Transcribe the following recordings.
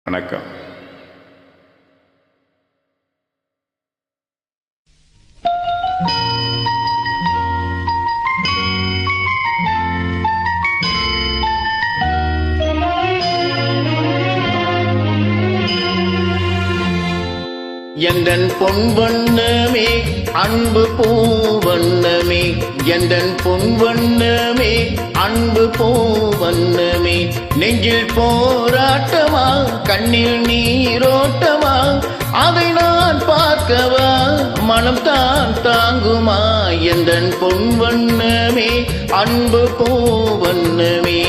வணக்கம். எந்தன் பொன் வண்ணமே அன்பு பூவண்ணமே, எந்தன் பொன் வண்ணமே அன்பு பூவண்ணமே, நெஞ்சில் போராட்டமா கண்ணில் நீரோட்டமா, அதை நான் பார்க்கவா மனம் தான் தாங்குமா, எந்தன் பொன் வண்ணமே அன்பு பூவண்ணமே.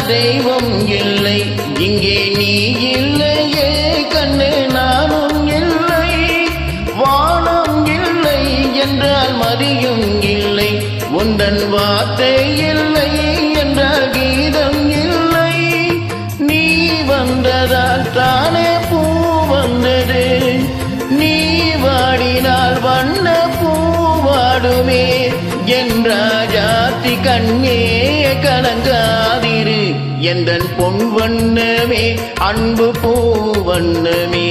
தெய்வம் இல்லை இங்கே, நீ இல்லையே கண்ணு நானும் இல்லை, வானம் இல்லை என்றால் மதியும் இல்லை, உந்தன் வார்த்தை இல்லை என்றால் கீதம் இல்லை, நீ வந்ததால் தானே பூ வந்தது, நீ வாடினால் வண்ண பூ வாடுமே, என்றாஜாத்தி கண்ணே கலங்காதிரு, எந்தன் பொன் வண்ணமே அன்பு பூவண்ணமே.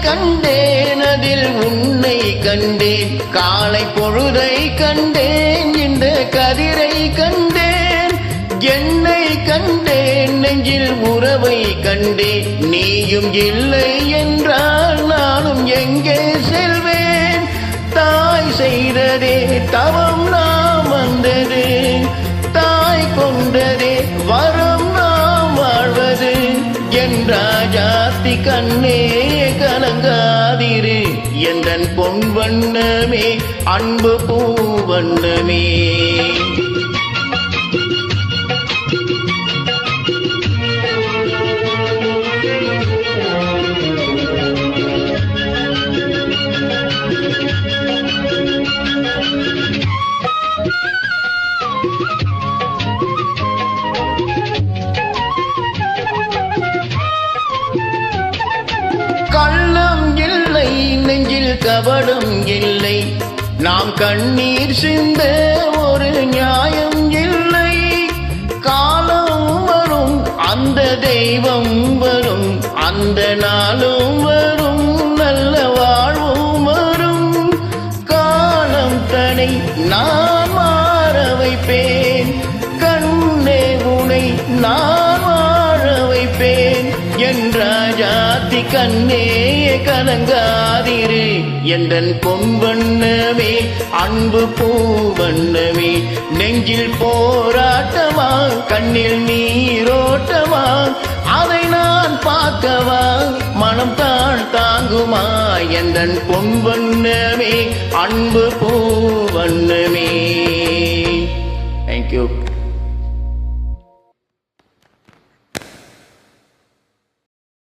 கண்டேன் அதில் உன்னை கண்டேன், காலை பொழுதை கண்டேன், இந்த கதிரை கண்டேன், என்னை கண்டேன், நெஞ்சில் உறவை கண்டேன், நீயும் இல்லை என்றால் நானும் எங்கே செல்வேன், தாய் செய்ததே தவம் நாம் வந்தது, தாய் கொண்டதே வரம் நாம் வாழ்வது, என்றாஜாத்தி கண்ணே கலங்காதிரு, எந்தன் பொன் வண்ணமே அன்பு பூவண்ணமே. நெஞ்சில் கபடம் இல்லை, நாம் கண்ணீர் சிந்த ஒரு நியாயம் இல்லை, காலம் வரும் அந்த தெய்வம் வரும், அந்த நாளும் வரும் நல்ல வாழ்வும் வரும், காலம் தனை நான் மாற வைப்பேன், கண்ணே உனை நான் வாழ வைப்பேன், என்றாஜாத்தி கண்ணே கலங்காதிரு, எந்தன் பொன் வண்ணமே அன்பு பூவண்ணமே, நெஞ்சில் போராட்டமா கண்ணில் நீரோட்டமா, அதை நான் பார்க்கவா மனம் தான் தாங்குமா, எந்தன் பொன் வண்ணமே அன்பு பூவண்ணமே. தேங்க்யூ.